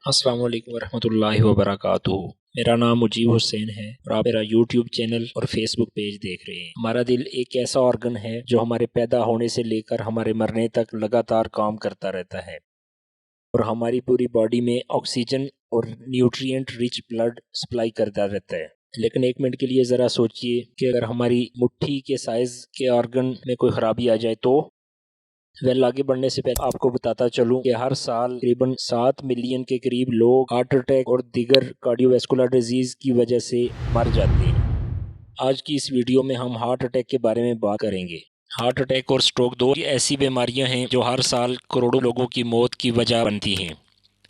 अस्सलाम वालेकुम वरहमतुल्लाहि वबरकातुहू। मेरा नाम मुजीब हुसैन है और आप मेरा यूट्यूब चैनल और फेसबुक पेज देख रहे हैं। हमारा दिल एक ऐसा ऑर्गन है जो हमारे पैदा होने से लेकर हमारे मरने तक लगातार काम करता रहता है और हमारी पूरी बॉडी में ऑक्सीजन और न्यूट्रिएंट रिच ब्लड सप्लाई करता रहता है। लेकिन एक मिनट के लिए ज़रा सोचिए कि अगर हमारी मुट्ठी के साइज़ के ऑर्गन में कोई ख़राबी आ जाए तो आगे बढ़ने से पहले आपको बताता चलूं कि हर साल तकरीबन 7 मिलियन के करीब लोग हार्ट अटैक और दीगर कार्डियोवैस्कुलर डिजीज की वजह से मर जाते हैं। आज की इस वीडियो में हम हार्ट अटैक के बारे में बात करेंगे। हार्ट अटैक और स्ट्रोक दो ऐसी बीमारियां हैं जो हर साल करोड़ों लोगों की मौत की वजह बनती हैं।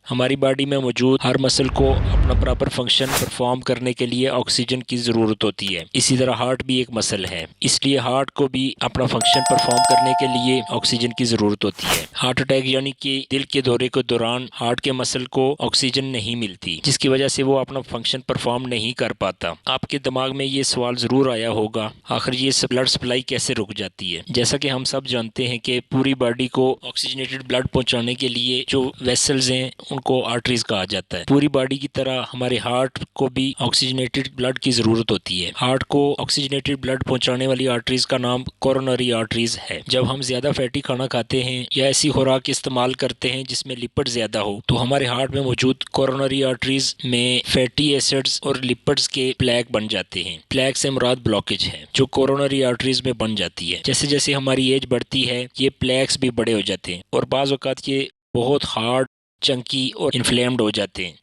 हमारी बॉडी में मौजूद हर मसल को अपना प्रॉपर फंक्शन परफॉर्म करने के लिए ऑक्सीजन की ज़रूरत होती है। इसी तरह हार्ट भी एक मसल है, इसलिए हार्ट को भी अपना फंक्शन परफॉर्म करने के लिए ऑक्सीजन की ज़रूरत होती है। हार्ट अटैक यानी कि दिल के दौरे के दौरान हार्ट के मसल को ऑक्सीजन नहीं मिलती, जिसकी वजह से वो अपना फंक्शन परफॉर्म नहीं कर पाता। आपके दिमाग में ये सवाल ज़रूर आया होगा, आखिर ये ब्लड सप्लाई कैसे रुक जाती है। जैसा कि हम सब जानते हैं कि पूरी बॉडी को ऑक्सीजनेटेड ब्लड पहुंचाने के लिए जो वेसल्स हैं उनको आर्टरीज कहा जाता है। पूरी बॉडी की तरह हमारे हार्ट को भी ऑक्सीजनेटेड ब्लड की जरूरत होती है। हार्ट को ऑक्सीजनेटेड ब्लड पहुंचाने वाली आर्टरीज का नाम कोरोनरी आर्टरीज है। जब हम ज्यादा फैटी खाना खाते हैं या ऐसी खुराक इस्तेमाल करते हैं जिसमें लिपिड ज्यादा हो, तो हमारे हार्ट में मौजूद कोरोनरी आर्टरीज में फैटी एसिड्स और लिपिड्स के प्लेक बन जाते हैं। प्लेक से मुराद ब्लॉकेज है जो कोरोनरी आर्टरीज में बन जाती है। जैसे जैसे हमारी एज बढ़ती है ये प्लेक्स भी बड़े हो जाते हैं और बाज़ औक़ात ये बहुत हार्ड, चंकी और इन्फ्लेम्ड हो जाते हैं।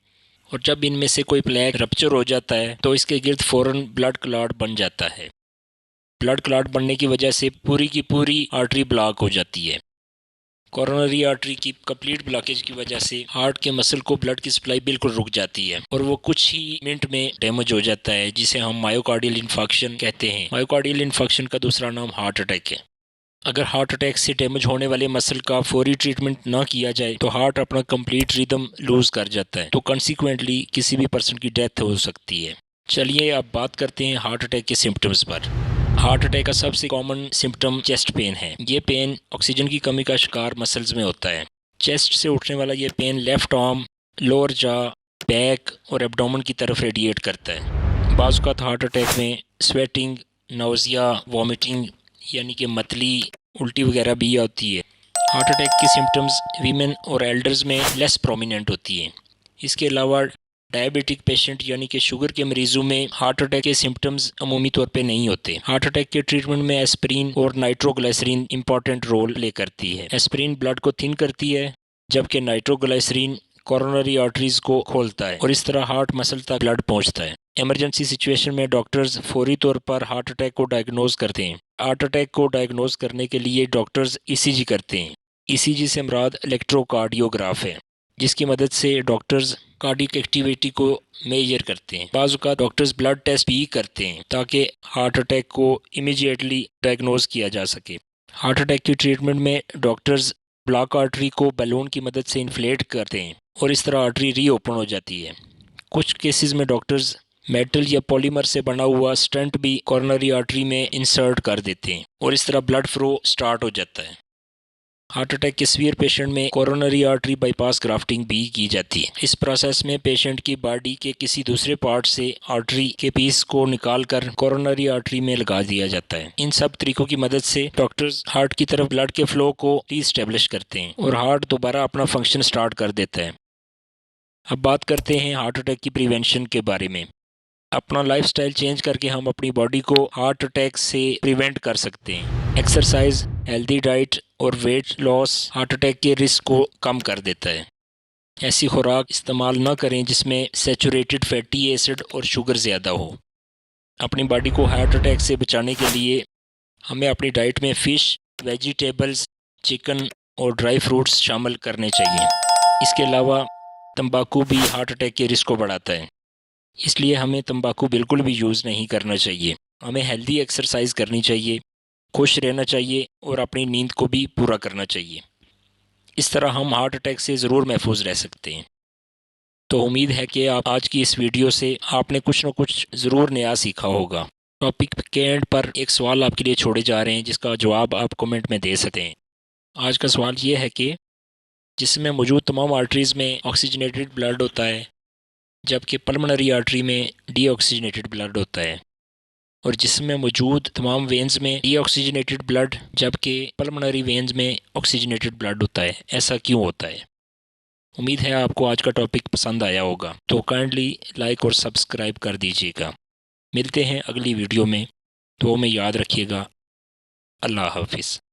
और जब इनमें से कोई प्लेक रप्चर हो जाता है तो इसके गिर्द फौरन ब्लड क्लॉट बन जाता है। ब्लड क्लॉट बनने की वजह से पूरी की पूरी आर्टरी ब्लॉक हो जाती है। कोरोनरी आर्टरी की कंप्लीट ब्लॉकेज की वजह से हार्ट के मसल को ब्लड की सप्लाई बिल्कुल रुक जाती है और वो कुछ ही मिनट में डैमेज हो जाता है, जिसे हम मायोकार्डियल इन्फेक्शन कहते हैं। मायोकार्डियल इन्फेक्शन का दूसरा नाम हार्ट अटैक है। अगर हार्ट अटैक से डैमेज होने वाले मसल का फौरी ट्रीटमेंट ना किया जाए तो हार्ट अपना कंप्लीट रिदम लूज कर जाता है, तो कंसीक्वेंटली किसी भी पर्सन की डेथ हो सकती है। चलिए अब बात करते हैं हार्ट अटैक के सिम्टम्स पर। हार्ट अटैक का सबसे कॉमन सिम्टम चेस्ट पेन है। ये पेन ऑक्सीजन की कमी का शिकार मसल्स में होता है। चेस्ट से उठने वाला ये पेन लेफ्ट आर्म, लोअर जा, बैक और एब्डोमेन की तरफ रेडिएट करता है। बाज़ औक़ात हार्ट अटैक में स्वेटिंग, नाउजिया, वॉमिटिंग यानी कि मतली, उल्टी वगैरह भी होती है। हार्ट अटैक की सिम्टम्स वीमेन और एल्डर्स में लेस प्रोमिनेंट होती हैं। इसके अलावा डायबिटिक पेशेंट यानी कि शुगर के मरीजों में हार्ट अटैक के सिम्टम्स अमूमी तौर पे नहीं होते। हार्ट अटैक के ट्रीटमेंट में एस्पिरिन और नाइट्रोग्लिसरीन इंपॉर्टेंट रोल प्ले करती है। एस्पिरिन ब्लड को थिन करती है जबकि नाइट्रोग्लिसरीन कोरोनरी आर्टरीज को खोलता है और इस तरह हार्ट मसल तक ब्लड पहुंचता है। इमरजेंसी सिचुएशन में डॉक्टर्स फौरी तौर पर हार्ट अटैक को डायग्नोज करते हैं। हार्ट अटैक को डायग्नोज करने के लिए डॉक्टर्स ईसीजी करते हैं। ईसीजी से मुराद इलेक्ट्रोकार्डियोग्राफ है, जिसकी मदद से डॉक्टर्स कार्डियक एक्टिविटी को मेजर करते हैं। बाज़ औक़ात डॉक्टर्स ब्लड टेस्ट भी करते हैं ताकि हार्ट अटैक को इमीडिएटली डायग्नोज किया जा सके। हार्ट अटैक की ट्रीटमेंट में डॉक्टर्स ब्लॉक आर्टरी को बैलून की मदद से इन्फ्लेट करते हैं और इस तरह आर्टरी रीओपन हो जाती है। कुछ केसेस में डॉक्टर्स मेटल या पॉलीमर से बना हुआ स्टंट भी कोरोनरी आर्टरी में इंसर्ट कर देते हैं और इस तरह ब्लड फ्लो स्टार्ट हो जाता है। हार्ट अटैक के सीवियर पेशेंट में कोरोनरी आर्टरी बाईपास ग्राफ्टिंग भी की जाती है। इस प्रोसेस में पेशेंट की बॉडी के किसी दूसरे पार्ट से आर्टरी के पीस को निकालकर कोरोनरी आर्टरी में लगा दिया जाता है। इन सब तरीकों की मदद से डॉक्टर्स हार्ट की तरफ ब्लड के फ्लो को रीस्टेब्लिश करते हैं और हार्ट दोबारा अपना फंक्शन स्टार्ट कर देता है। अब बात करते हैं हार्ट अटैक की प्रिवेंशन के बारे में। अपना लाइफस्टाइल चेंज करके हम अपनी बॉडी को हार्ट अटैक से प्रिवेंट कर सकते हैं। एक्सरसाइज, हेल्दी डाइट और वेट लॉस हार्ट अटैक के रिस्क को कम कर देता है। ऐसी खुराक इस्तेमाल न करें जिसमें सैचुरेटेड फैटी एसिड और शुगर ज़्यादा हो। अपनी बॉडी को हार्ट अटैक से बचाने के लिए हमें अपनी डाइट में फ़िश, वेजिटेबल्स, चिकन और ड्राई फ्रूट्स शामिल करने चाहिए। इसके अलावा तंबाकू भी हार्ट अटैक के रिस्क को बढ़ाता है, इसलिए हमें तंबाकू बिल्कुल भी यूज़ नहीं करना चाहिए। हमें हेल्दी एक्सरसाइज करनी चाहिए, खुश रहना चाहिए और अपनी नींद को भी पूरा करना चाहिए। इस तरह हम हार्ट अटैक से ज़रूर महफूज रह सकते हैं। तो उम्मीद है कि आप आज की इस वीडियो से आपने कुछ न कुछ ज़रूर नया सीखा होगा। टॉपिक के एंड पर एक सवाल आपके लिए छोड़े जा रहे हैं जिसका जवाब आप कमेंट में दे सकते हैं। आज का सवाल ये है कि जिसमें मौजूद तमाम आर्टरीज़ में ऑक्सीजनेटेड ब्लड होता है, जबकि पल्मोनरी आर्टरी में डीऑक्सीजनेटेड ब्लड होता है। और जिसमें मौजूद तमाम वेन्स में डीऑक्सीजनेटेड ब्लड, जबकि पल्मोनरी वेन्स में ऑक्सीजनेटेड ब्लड होता है। ऐसा क्यों होता है? उम्मीद है आपको आज का टॉपिक पसंद आया होगा, तो काइंडली लाइक और सब्सक्राइब कर दीजिएगा। मिलते हैं अगली वीडियो में, तो में याद रखिएगा। अल्लाह हाफिज़।